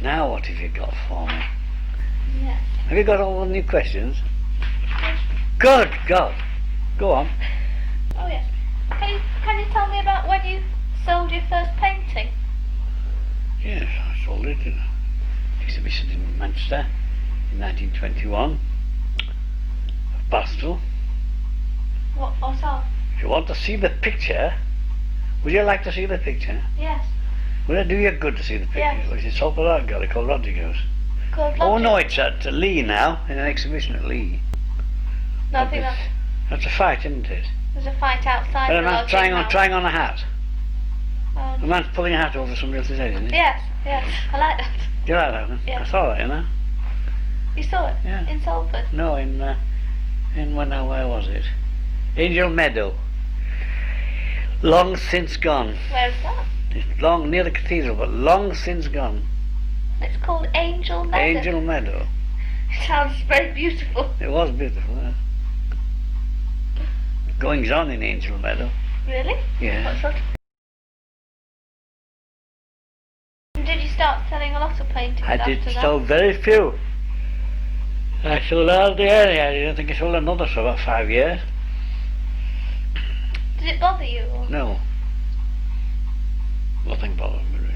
Now what have you got for me? Yes. Have you got all the new questions? Yes. Good God! Go on. Oh yes. Can you tell me about when you sold your first painting? Yes, I sold it in an exhibition in Manchester in 1921. A pastel. What's that? If you want to see the picture, would you like to see the picture? Yes. Would it do you good to see the picture? Yes. It's in Salford Art Gallery called Rodriguez. Called Oh Logic? no, it's at Lee now, in an exhibition at Lee. No, I But think that's a fight, isn't it? there's a fight outside But the a man's Logic now. trying on a hat. Oh, A man's pulling a hat over somebody else's head, isn't he? yes, I like that. Do you like that one? Yes. I saw that, you know. You saw it? Yeah. In Salford? No, where was it? Angel Meadow. Long since gone. Where is that? It's long near the cathedral, but long since gone. It's called Angel Meadow. Angel Meadow. It sounds very beautiful. It was beautiful. Goings on in Angel Meadow. Really? Yeah. What sort of... And did you start selling a lot of paintings I after did that? sell very few. I sold hardly any. I didn't think I sold another for about 5 years. Did it bother you? Or? No. Nothing bothered me really.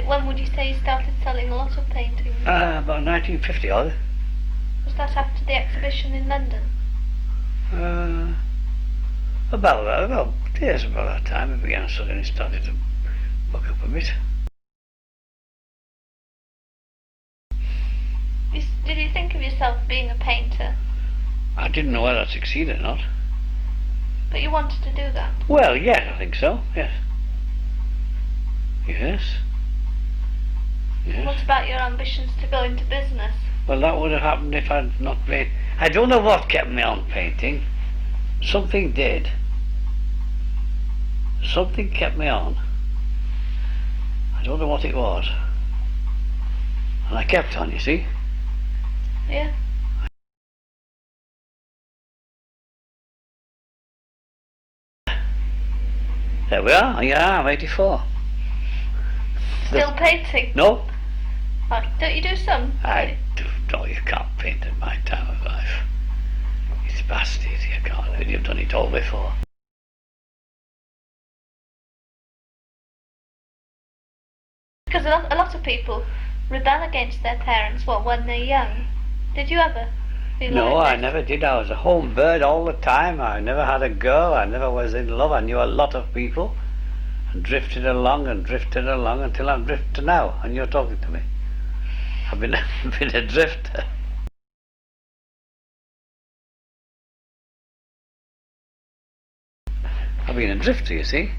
When would you say you started selling a lot of paintings? About 1950 odd. Was that after the exhibition in London? About that time it began suddenly started to buck up a bit. Did you think of yourself being a painter? I didn't know whether I'd succeed or not. But you wanted to do that? Well, yes, I think so, yes. Yes. What Yes. about your ambitions to go into business? Well, that would have happened if I'd not been... I don't know what kept me on painting. Something did. Something kept me on. I don't know what it was. And I kept on, you see. Yeah. There we are. Yeah, I'm 84. Still painting? No, Oh, don't you do some? I do. No, you can't paint at my time of life. It's bastard. You can't. You've done it all before. Because a lot of people rebel against their parents, when they're young. Did you ever feel No, like I this? never did. I was a home bird all the time. I never had a girl. I never was in love. I knew a lot of people and drifted along until I'm drifted now, and you're talking to me. I've been, been a drifter. I've been a drifter, you see.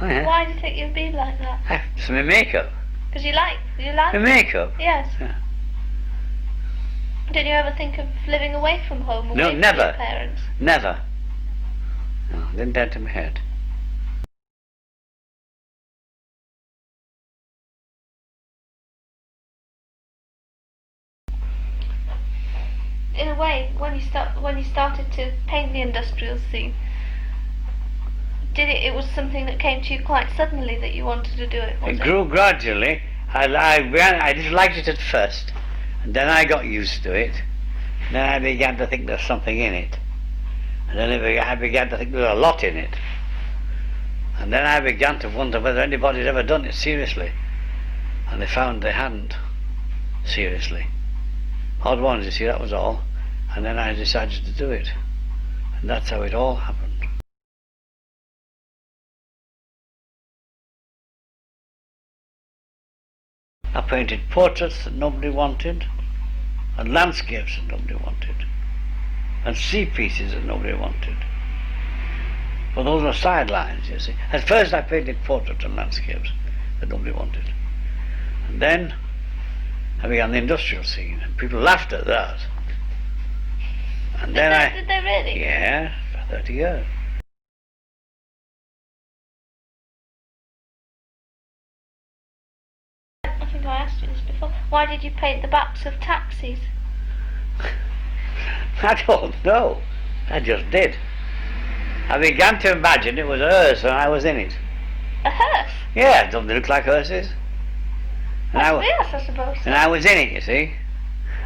Oh yeah. Why do you think you've been like that? It's my makeup. Because you like My makeup? Yes. Yeah. Did you ever think of living away from home, away No, from never. your parents? Never. No, didn't enter my head. In a way, when you started to paint the industrial scene, it was something that came to you quite suddenly that you wanted to do it, was It it? grew gradually. I disliked it at first, and then I got used to it. Then I began to think there's something in it. And then I began to think there was a lot in it. And then I began to wonder whether anybody's ever done it seriously. And they found they hadn't, seriously. Odd ones, you see, that was all. And then I decided to do it. And that's how it all happened. I painted portraits that nobody wanted, and landscapes that nobody wanted, and sea pieces that nobody wanted. Well, those were sidelines, you see. At first I painted portraits and landscapes that nobody wanted. And then I began the industrial scene, and people laughed at that. And then Did they really? Yeah, for 30 years. I think I asked you this before. Why did you paint the backs of taxis? I don't know. I just did. I began to imagine it was hers and I was in it. A hearse? Yeah, don't they look like hearses? Yes, I suppose. And I was in it, you see.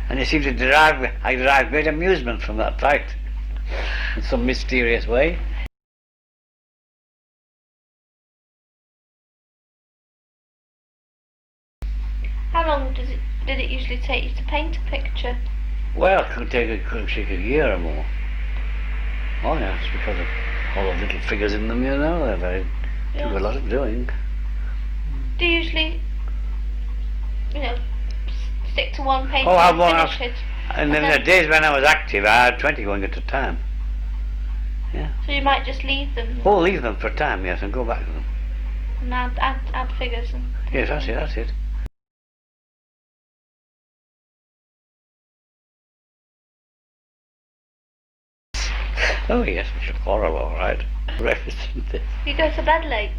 And I derived great amusement from that fact. In some mysterious way. How long did it usually take you to paint a picture? Well, it could take a year or more. Oh yes, because of all the little figures in them, you know. Took a lot of doing. Do you usually, stick to one painting I finish it? And in the days when I was active, I had 20 going at a time. Yeah. So you might just leave them? Oh, leave them for a time, yes, and go back to them. And add figures and... Yes, that's it. Oh yes, we should quarrel all right. You go to bed late?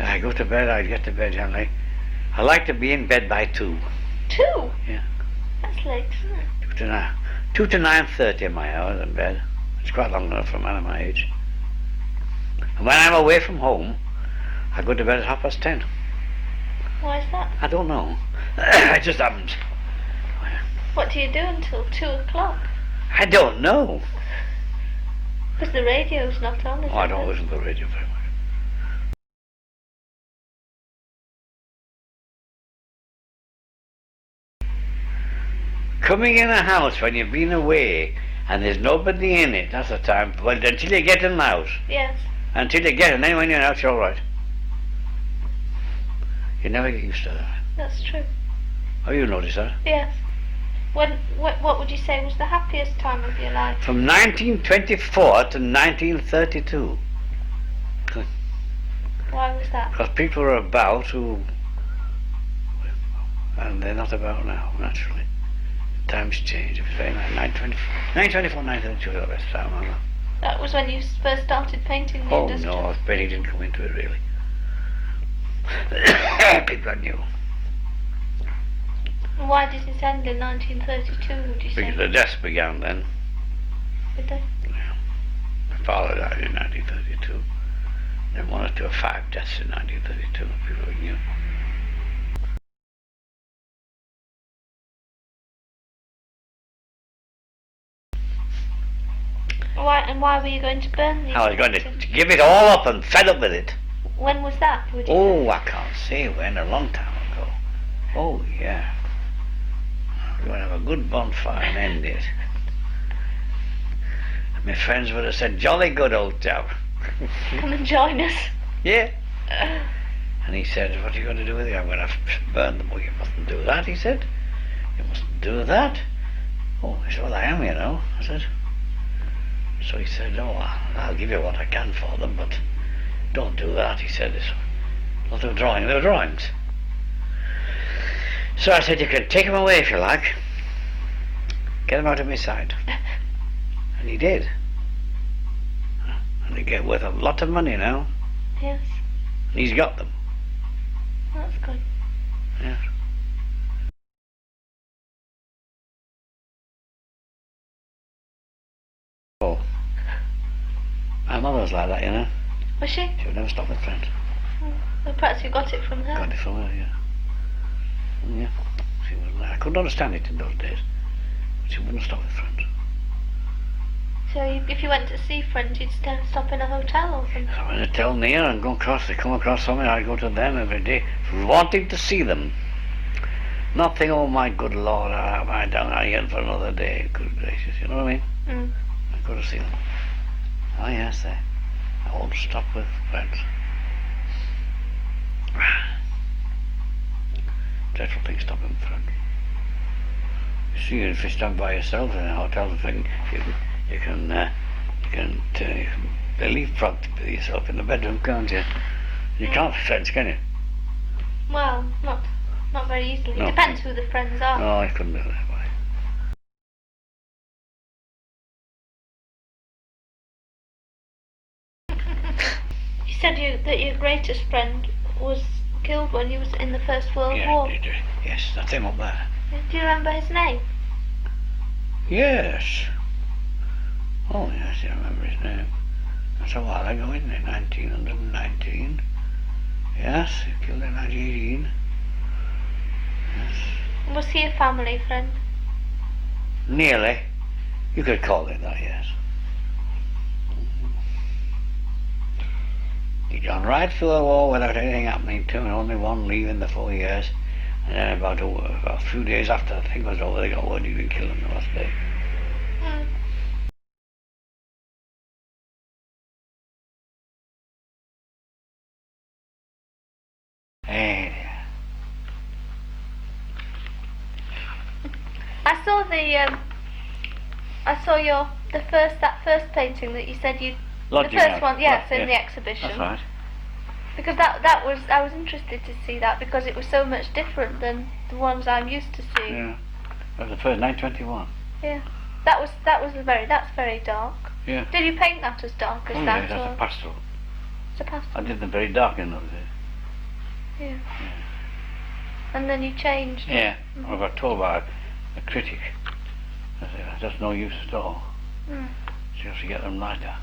I go to bed, I get to bed generally. I like to be in bed by 2. 2? Yeah. That's late, isn't it? 2 to 9:30 my hours in bed. It's quite long enough for a man of my age. And when I'm away from home, I go to bed at 10:30. Why is that? I don't know. It just happens. What do you do until 2 o'clock? I don't know. Because the radio's not on, is it? I don't listen to the radio very much. Coming in a house when you've been away and there's nobody in it, that's the time. Well, until you get in the house. Yes. Until you get in, then when you're out, you're all right. You never get used to that. That's true. Oh, you notice that? Yes. What would you say was the happiest time of your life? From 1924 to 1932. Why was that? Because people were about who... And they're not about now, naturally. Times change. It was very nice. 924, 932 was the best time ever. That was when you first started painting the industry? Oh no, painting didn't come into it really. People I knew. And why did it end in 1932, would you say? Because the deaths began then. Did they? Yeah. My father died in 1932. Then 1 or 2 or 5 deaths in 1932. People we knew. Why were you going to burn these? I was going to give it all up and fed up with it. When was that? Would you Oh, say? I can't say when, a long time ago. Oh, yeah. We're going to have a good bonfire and end it. And my friends would have said, jolly good old chap. Come and join us. Yeah. And he said, what are you going to do with it? I'm going to burn them. Oh, you mustn't do that, he said. You mustn't do that. Oh, he said, well, I am, you know. I said. So he said, oh, I'll give you what I can for them, but don't do that, he said. It's not a drawing, they're drawings. So I said, you can take them away if you like. Get them out of my sight. And he did. And they get worth a lot of money now. Yes. And he's got them. That's good. Yes. Oh. My mother was like that, you know. Was she? She would never stop with friends. Well, perhaps you got it from her. Got it from her, yeah. Yeah. She was like, I couldn't understand it in those days. But she wouldn't stop with friends. So if you went to see friends, you'd stop in a hotel or something? So when they tell near and go across, they come across something, I'd go to them every day, wanting to see them. Not think, oh my good Lord, am I down again for another day? Good gracious, you know what I mean? Mm. I go to see them. Oh yes, I won't stop with friends. Dreadful thing, stopping with friends. You see, if you stand by yourself in a hotel thing, you can leapfrog to yourself in the bedroom, can't you? You can't with friends, can you? Well, not very easily. No. It depends who the friends are. No, I couldn't do it that way. You said that your greatest friend was killed when he was in the First World War. Yes, that's him up there. Do you remember his name? Yes. Oh, yes, I remember his name. That's a while ago, isn't it? 1919. Yes, killed in 1918. Yes. Was he a family friend? Nearly. You could call it that, yes. He'd gone right through the war without anything happening to him, only one leaving the 4 years. And then about a few days after the thing was over, they got word he'd been killed on the last day. Mm. Hey, dear. I saw that first painting that you said you. Lodging the first house. one, yes, in Yeah. the exhibition. That's right. Because I was interested to see that because it was so much different than the ones I'm used to seeing. Yeah. That was the first 921. Yeah. That's very dark. Yeah. Did you paint that as dark as Oh, that? yeah, that's or? a pastel. It's a pastel. I did them very dark in those days. Yeah. And then you changed. Yeah. Mm-hmm. I got told by a critic. I said, that's no use at all. Mm. So you have to get them lighter.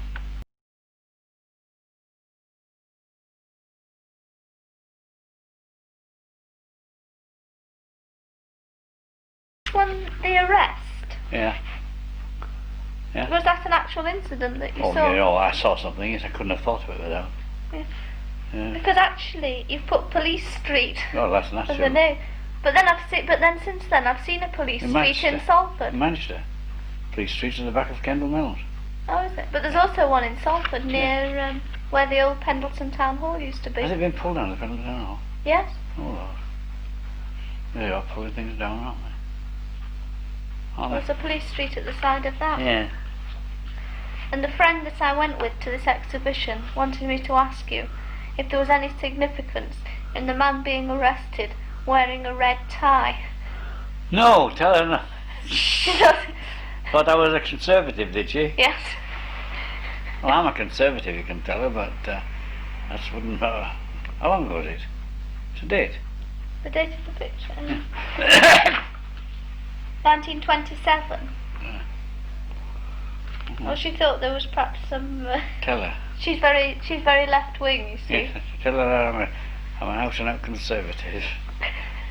When the arrest, Yeah. Yeah. was that an actual incident that you Oh, saw? yeah, I saw something. Yes, I couldn't have thought of it without. Yeah. Yeah. Because actually, you've put Police Street Oh, that's as true. the name. But then since then, I've seen a Police In Street in Manchester. Salford. In Manchester. Police Street's at the back of Kendal Mills. Oh, is it? But there's also one in Salford near where the old Pendleton Town Hall used to be. Has it been pulled down, the Pendleton Town Hall? Yes. Oh, Lord. They are pulling things down, aren't they? Aren't There's a Police Street at the side of that. they? Yeah. And the friend that I went with to this exhibition wanted me to ask you if there was any significance in the man being arrested wearing a red tie. No, tell her no. She does. Thought I was a conservative, did she? Yes. Well, I'm a conservative, you can tell her, but that wouldn't matter. How long ago was it? It's a date. The date of the picture. 1927. Well, she thought there was perhaps some. Tell her. She's very left wing, you see. Yes, tell her I'm an out and out conservative.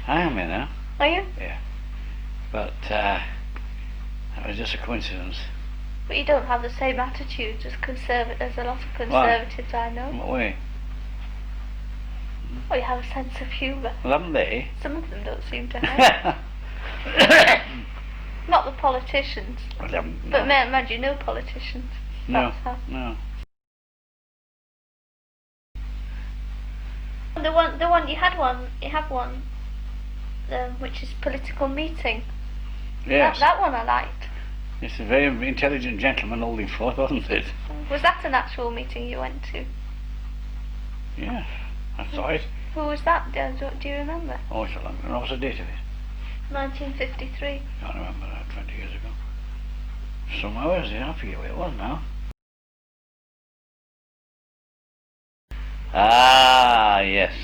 I am, you know. Are you? Yeah. But that was just a coincidence. But you don't have the same attitudes as as a lot of conservatives I know. In what way? Well, you have a sense of humour. Well, haven't they? Some of them don't seem to have. Not the politicians. Well, they haven't, But no. mind you, no politicians. No, That's how. no. The one you have one, which is political meeting. Yes. That one I liked. It's a very intelligent gentleman holding forth, wasn't it? Was that an actual meeting you went to? Yes, I saw it. Who was that? Do you remember? Oh, it's a long one. What's the date of it? 1953. Can't remember that, 20 years ago. Some hours, yeah, I forget what it was now. Ah, yes.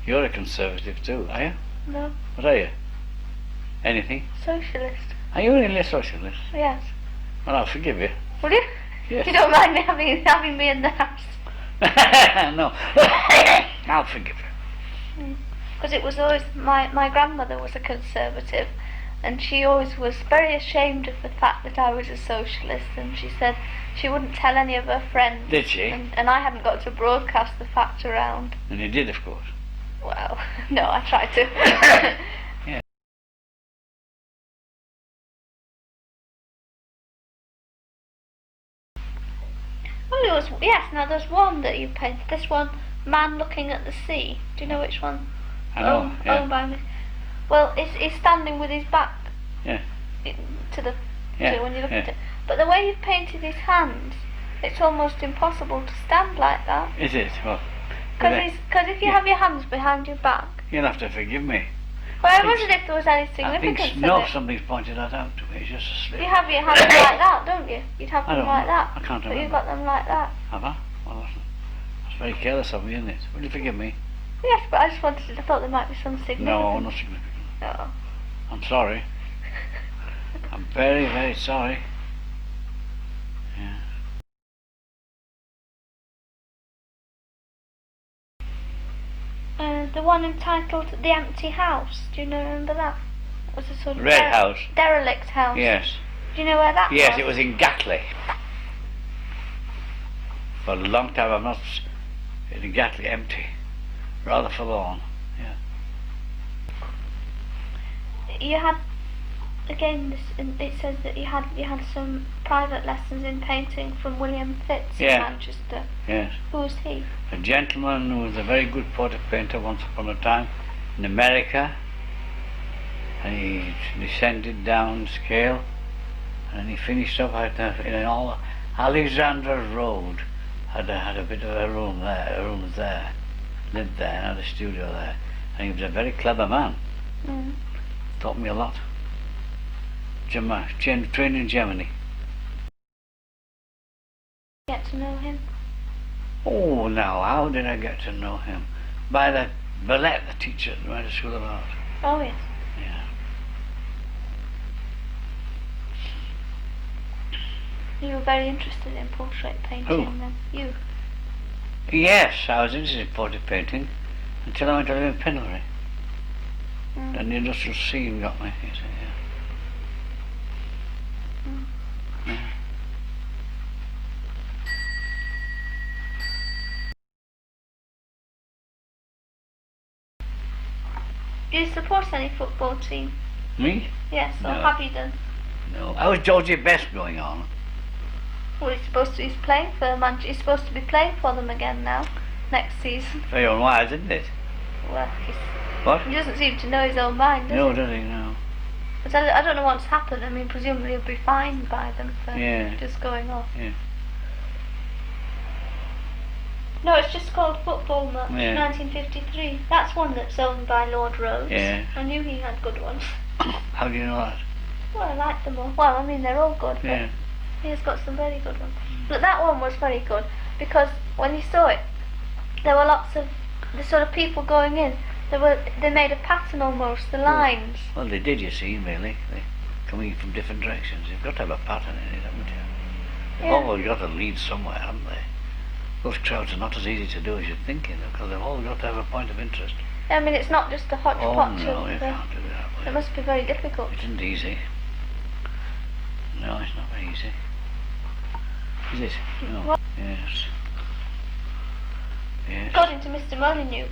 You're a conservative too, are you? No. What are you? Anything? Socialist. Are you really a socialist? Yes. Well, I'll forgive you. Will you? Yes. You don't mind me having me in the house? No. I'll forgive you. Because it was always my grandmother was a conservative, and she always was very ashamed of the fact that I was a socialist, and she said she wouldn't tell any of her friends. Did she? And I hadn't got to broadcast the fact around. And you did, of course. Well, no, I tried to. Yeah. Well, there was, yes, now there's one that you painted. This one, man looking at the sea. Do you know which one? I know, yeah. Owned by me. Well, he's standing with his back Yeah. to the Yeah, to when you look yeah. at it. But the way you've painted his hands, it's almost impossible to stand like that. Is it? Well, Because if you have your hands behind your back. you'll have to forgive me. Well, I think wondered if there was any I significance think in no, it. somebody's pointed that out to me. It's just a slip. You have your hands like that, don't you? You'd have I them don't like know. that. I can't But remember. you've got them like that. Have I? Well, that's very careless of me, isn't it? Will you forgive me? Yes, but I just wanted. I thought there might be some significance. No, not significant. No. I'm sorry. I'm very, very sorry. Yeah. the one entitled The Empty House. Do you remember that? It was a sort of Red house. derelict house. Yes. Do you know where that was? Yes, it was in Gatley. For a long time I've not in Gatley empty. Rather forlorn. Yeah. You had, again, it says that you had some private lessons in painting from William Fitz in Manchester. Yes. Who was he? A gentleman who was a very good portrait painter once upon a time in America, and he descended down scale, and he finished up in Alexandra Road. Had a bit of a room there, lived there, and had a studio there, and he was a very clever man. Taught me a lot. Trained in Germany. Get to know him? Oh, now, how did I get to know him? By the ballet, the teacher at the School of Art. Oh, yes. Yeah. You were very interested in portrait painting then? You? Yes, I was interested in portrait painting until I went to live in Penry. And the industrial scene got me. You see, yeah. Do you support any football team? Me? Yes, or No. have you done? No. I was Georgie Best going on. Well, he's playing for Manchester. He's supposed to be playing for them again now, next season. Very unwise, isn't it? Well, What? he doesn't seem to know his own mind, does No, he? does he? No. But I don't know what's happened. I mean, presumably he'll be fined by them for just going off. Yeah. No, it's just called Football Match, Yeah. 1953. That's one that's owned by Lord Rhodes. Yeah. I knew he had good ones. How do you know that? Well, I like them all. Well, I mean, they're all good, but Yeah. he has got some very good ones. But that one was very good, because when you saw it, there were lots of the sort of people going in. They made a pattern almost, the lines. Well, they did, you see, really. They coming from different directions. You've got to have a pattern in it, haven't you? They've always got to lead somewhere, haven't they? Those crowds are not as easy to do as you're thinking, because they've all got to have a point of interest. I mean, it's not just a hodgepodge no, of you can't do that. it must be very difficult. It isn't easy. No, it's not very easy. Is it? No. What? Yes. Yes. According to Mr Molyneux,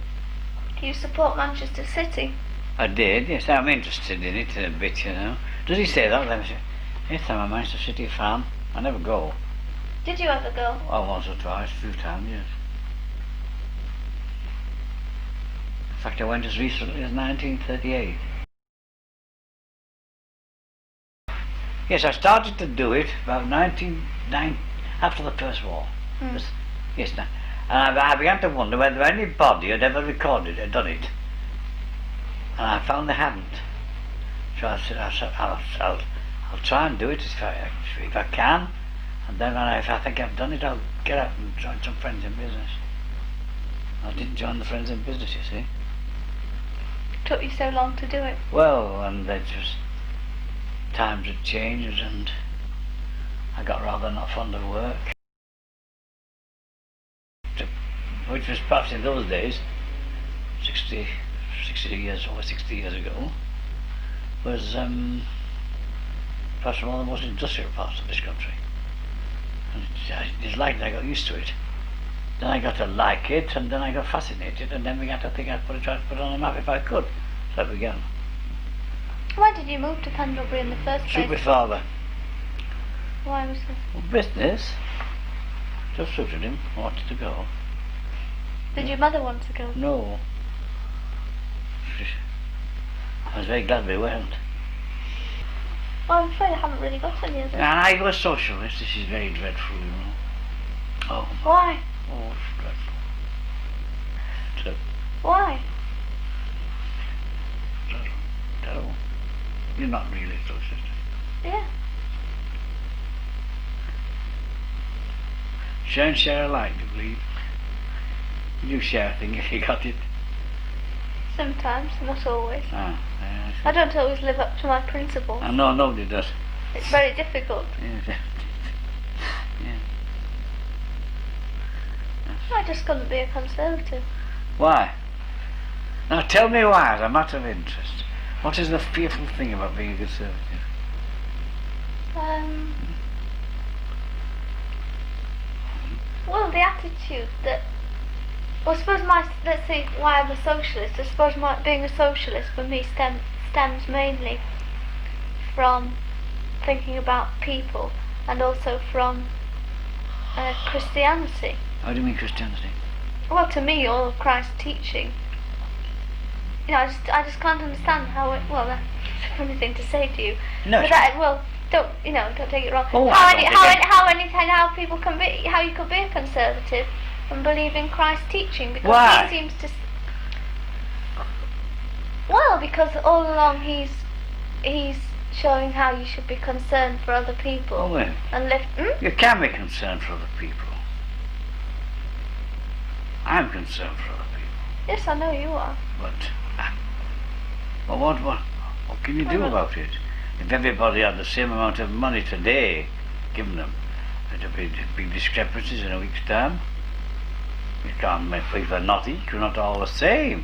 you support Manchester City. I did, yes, I'm interested in it a bit, you know. Does he say that? Let me say, yes, I'm a Manchester City fan. I never go. Did you ever go? Well, once or twice, a few times, yes. In fact, I went as recently as 1938. Yes, I started to do it about 1990, after the First War. Yes, now. And I began to wonder whether anybody had ever recorded it, done it. And I found they hadn't. So I said, I'll try and do it if I can. And then if I think I've done it, I'll get out and join some friends in business. I didn't join the friends in business, you see. It took you so long to do it. Well, and they just times had changed, and I got rather not fond of work. Which was perhaps in those days, 60 years ago, was perhaps one of the most industrial parts of this country. And I disliked it, I got used to it. Then I got to like it, and then I got fascinated, and then began to think I'd try to put it on a map if I could. So I began. Why did you move to Pendlebury in the first place? Suit my father. Why was this? Well, business. Just suited him. I wanted to go. Did your mother want to go? No. I was very glad we went. Well, I'm afraid I haven't really got any of them. And I was socialist. This is very dreadful, you know. Oh. Why? Oh, it's dreadful. Terrible. Why? Terrible. You're not really a socialist. Yeah. Share and share alike, I believe. You share a thing if you got it. Sometimes, not always. Ah, I don't always live up to my principles. I know nobody does. It's very difficult. Yeah. Yeah. I just couldn't be a conservative. Why? Now tell me why, as a matter of interest. What is the fearful thing about being a Conservative? Well, the attitude that... Well, I suppose let's say why I'm a socialist. I suppose being a socialist for me stems mainly from thinking about people and also from Christianity. How do you mean Christianity? Well, to me, all of Christ's teaching, I just can't understand how it. Well, that's a funny thing to say to you. No. But don't take it wrong. Oh, how people can be, how you could be a conservative and believe in Christ's teaching, because why? he seems to. Well, because all along he's showing how you should be concerned for other people. Oh, well. And lift. You can be concerned for other people. I'm concerned for other people. Yes, I know you are. But what can you do about it? If everybody had the same amount of money today given them, there'd be big discrepancies in a week's time. You can't make people not equal, not all the same.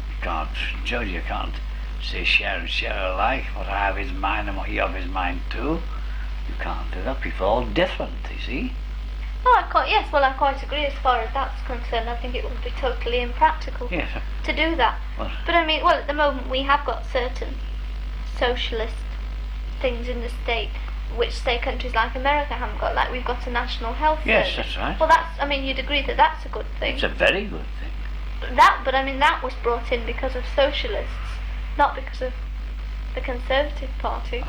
You can't judge, you can't say share and share alike. What I have is mine and what you have is mine too. You can't do that. People are all different, you see. Oh, I quite agree as far as that's concerned. I think it would be totally impractical to do that. What? But I mean, well, at the moment we have got certain socialist things in the state, which say countries like America haven't got. Like we've got a national health service. Yes, that's right. Well, you'd agree that that's a good thing. It's a very good thing. But I mean, that was brought in because of socialists, not because of the Conservative Party.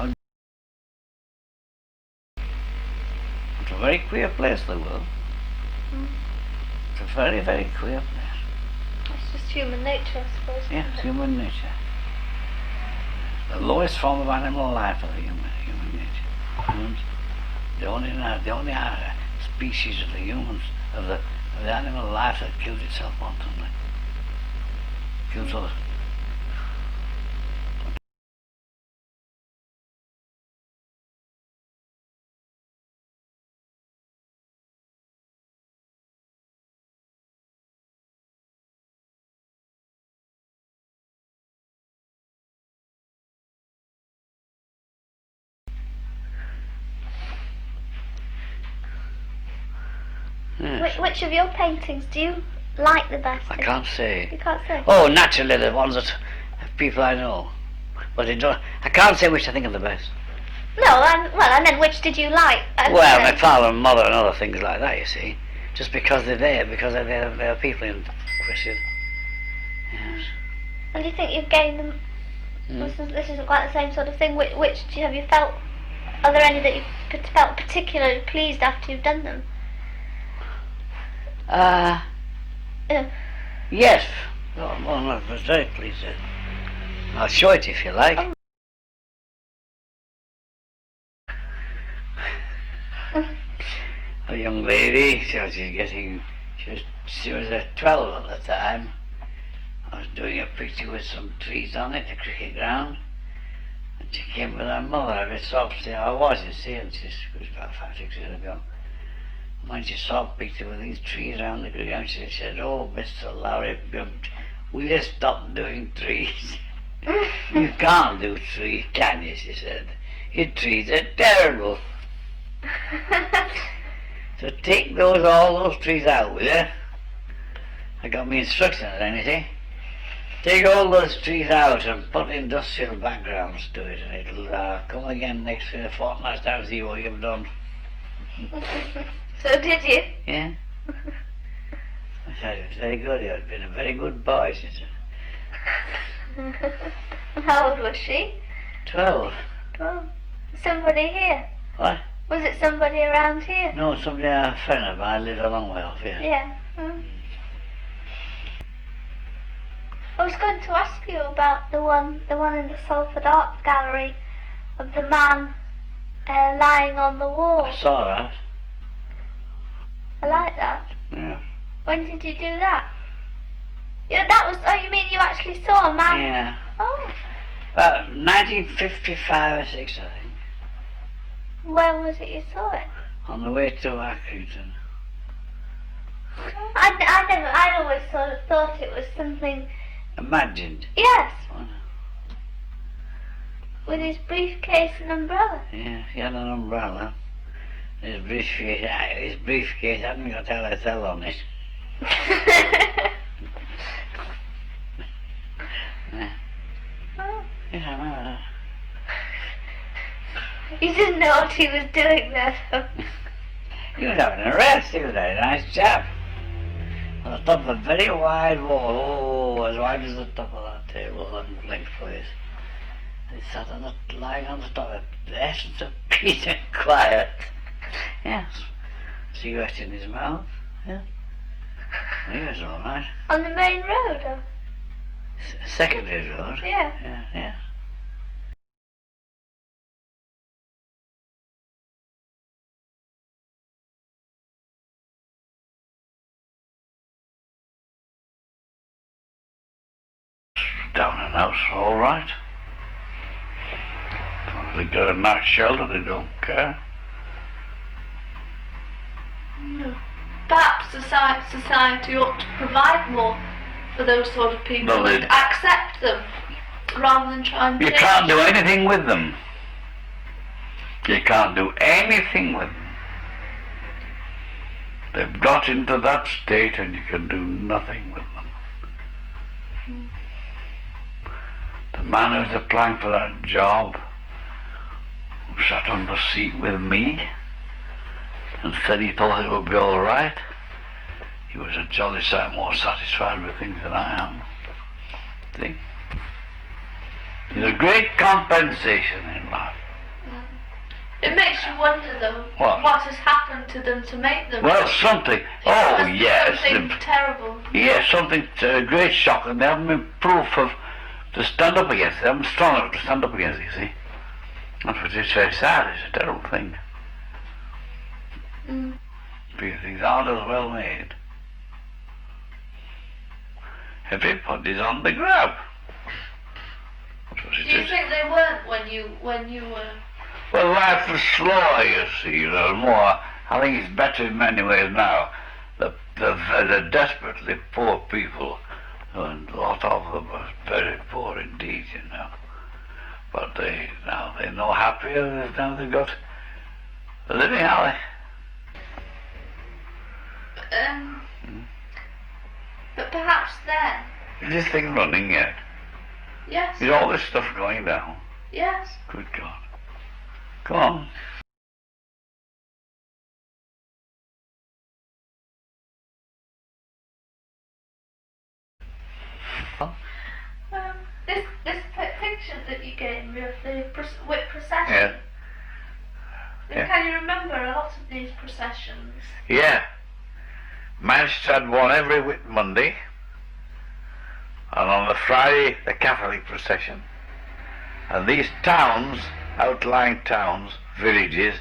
It's a very queer place, the world. It's a very, very queer place. It's just human nature, I suppose. Yeah, it's human nature. The lowest form of animal life is human nature. Humans, the only species of the humans, of the animal life that kills itself wantonly. Kills others. Yes. Which of your paintings do you like the best? I can't say. You can't say? Oh, naturally the ones that people I know. But I can't say which I think are the best. No, I meant which did you like? Well, my father and mother and other things like that, you see. Just because they're there, because they're people in question. Yes. And do you think you've gained them? This isn't quite the same sort of thing. Which have you felt? Are there any that you felt particularly pleased after you've done them? Yes. Well, I was very pleased. I'll show it if you like. A young lady, she was 12 at the time. I was doing a picture with some trees on it, a cricket ground. And she came with her mother, a bit soft, I was, you see, and she was about 5, 6 years ago. When she saw a picture with these trees around the ground, she said, "Oh, Mr Lowry, will you stop doing trees? You can't do trees, can you?" she said. "Your trees are terrible. So take all those trees out, will you?" I got my instructions and anything. Take all those trees out and put industrial backgrounds to it, and it'll come again next fortnight's time to see what you've done. So did you? Yeah. I said, "It was very good. You've been a very good boy," she said. How old was she? 12. 12. Somebody here? What? Was it somebody around here? No, somebody, a friend of mine, lived a long way off here. Yeah. I was going to ask you about the one in the Salford Art Gallery of the man lying on the wall. I saw that. I like that. Yeah. When did you do that? Yeah, that was. Oh, you mean you actually saw a man? Yeah. Oh. 1955 or 6, I think. When was it you saw it? On the way to Accrington. I'd always sort of thought it was something. Imagined. Yes, Oh, with his briefcase and umbrella. yeah, he had an umbrella. His briefcase hadn't got LSL on it. Yeah. Oh. Yeah, I remember that. He didn't know what he was doing there, though. He was having a rest. He was a very nice chap. On the top of a very wide wall, as wide as the top of that table and lengthways. He sat lying on the top of the essence of peace and quiet. Yes. Cigarette in his mouth. Yeah. He was all right. On the main road, or? Secondary road. Yeah. Yeah, yeah. Down and out, all right. As long as they got a nice shelter, they don't care. No. Perhaps society ought to provide more for those sort of people Well, and accept them rather than try and You change can't do them. anything with them. You can't do anything with them. They've got into that state and you can do nothing with them. The man who's applying for that job, who sat on the seat with me and said he thought it would be all right, he was a jolly sight more satisfied with things than I am. See? There's a great compensation in life. It makes you wonder, though, What has happened to them to make them. Well, something. Oh, yes. Something terrible. Yes, something, a great shock, and they haven't been proof of to stand up against it. They haven't been strong enough to stand up against it, you see. That's what it's very sad. It's a terrible thing. Because things aren't as well made. Everybody's on the grab. That's what it Do you is. think they weren't when you were? Well, life was slower, you see, more. I think it's better in many ways now. The desperately poor people, and a lot of them are very poor indeed, But now they're no happier. Now they've got a living alley. But perhaps then. Is this thing running yet? Yes. Is all this stuff going down? Yes. Good God. Come on. This picture that you gave me of the whip procession. Yeah. Yeah. Can you remember a lot of these processions? Yeah. Manchester had one every Whit Monday, and on the Friday the Catholic procession. And these towns, outlying towns, villages,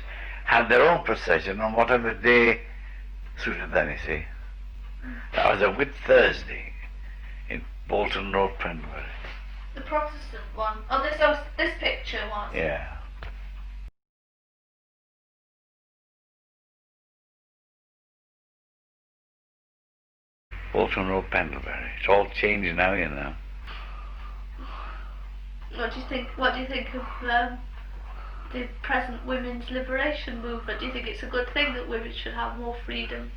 had their own procession on whatever day suited them, you see. That was a Whit Thursday in Bolton Road, Pendlebury. The Protestant one. Oh, this picture was. Yeah. Bolton Road, Pendlebury. It's all changed now, What do you think of the present women's liberation movement? Do you think it's a good thing that women should have more freedom?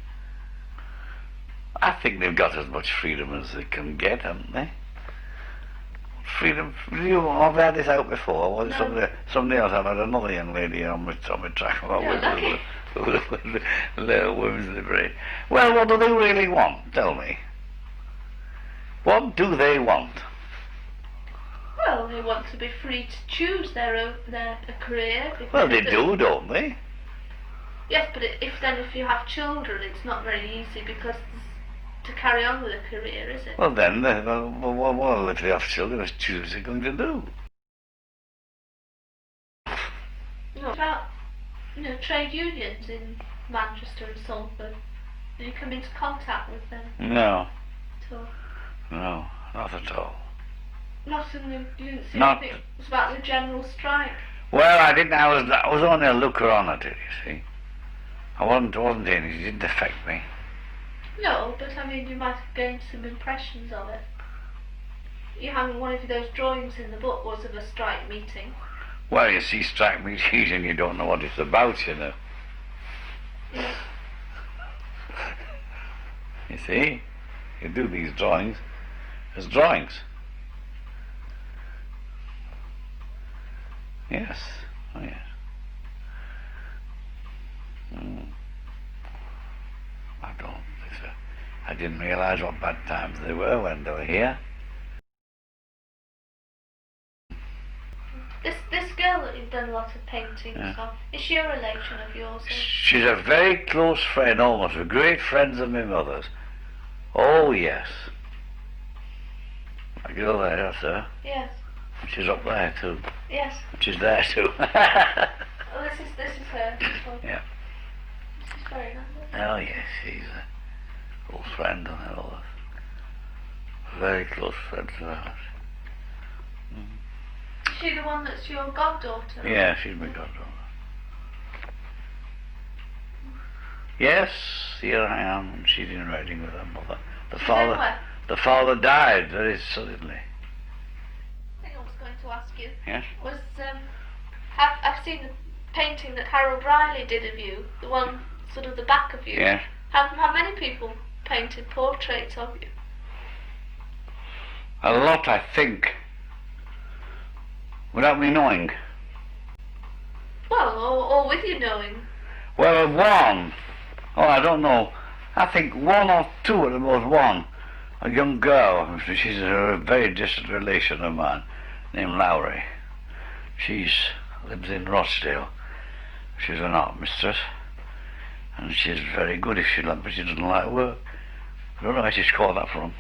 I think they've got as much freedom as they can get, haven't they? Freedom. I've had this out before. Was No. somebody else? I've had another young lady on my track about women's liberation. Well, what do they really want? Tell me. What do they want? Well, they want to be free to choose their career. Well, they do, don't they? Yes, but if you have children, it's not very easy because to carry on with a career, is it? Well, then, well, if they have children, what choose they're going to do? About trade unions in Manchester and Salford. Do you come into contact with them No, at all? no, not at all. Not in the. You didn't see Not- anything. It was about the general strike. Well, I didn't. I was only a looker on at it. You see, I wasn't in it. It didn't affect me. No, but I mean, you might have gained some impressions of it. You having one of those drawings in the book was of a strike meeting. Well, you see strike meetings and you don't know what it's about, you know. Yeah. You see? You do these drawings as drawings. Yes. Oh, yes. I didn't realise what bad times they were when they were here. This girl that you've done a lot of paintings of, is she a relation of yours? She's a very close friend, almost a great friend of my mother's. Oh, yes. A girl there, that's her. Yes. She's up there too. Yes. She's there too. Oh, this is her. Yeah. This is very nice. Oh, yes, she's a close friend and all that. Very close friend of ours. Is she the one that's your goddaughter? Yeah, she's my goddaughter. Yes, here I am, and she's in Reading with her mother. The father died very suddenly. I think I was going to ask you. Yes? I've seen the painting that Harold Riley did of you, the one sort of the back of you. Yes. Have many people painted portraits of you? A lot, I think. Without me knowing. Well, or with you knowing. Well, one. Oh, I don't know. I think one or two at the most. One. A young girl. She's a very distant relation of mine, named Lowry. She lives in Rochdale. She's an art mistress. And she's very good if she likes, but she doesn't like work. I don't know where she's called that from.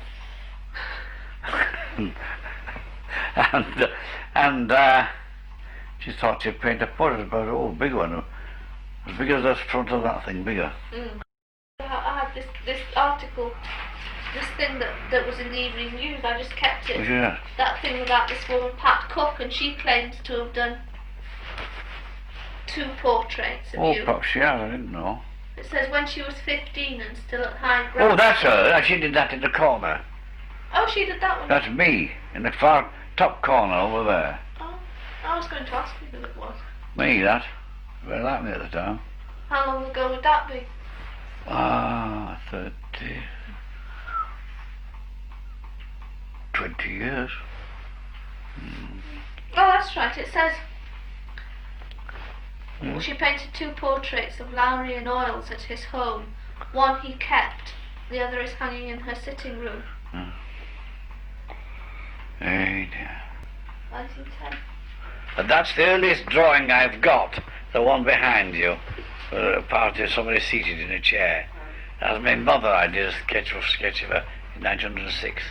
and she thought she'd paint a portrait about a big one, as big as the front of that thing, bigger. I had this article, this thing that was in the evening news. I just kept it. Yeah. That thing about this woman Pat Cook, and she claims to have done 2 portraits of you. Oh, perhaps she has. I didn't know. It says when she was 15 and still at high grade. Oh, that's her. She did that in the corner. Oh, she did that one. That's me in the far top corner over there. Oh, I was going to ask you who it was. Me, that. Very like me at the time. How long ago would that be? 30, 20 years. Oh, that's right. It says she painted 2 portraits of Lowry in oils at his home. One he kept, the other is hanging in her sitting room. Hey, dear. 1910. But that's the earliest drawing I've got, the one behind you. A party of somebody seated in a chair. That's my mother. I did a sketch of her in 1906.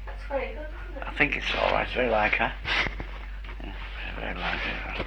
That's very good, isn't it? I think it's all right. It's very like her. Yeah, very like her.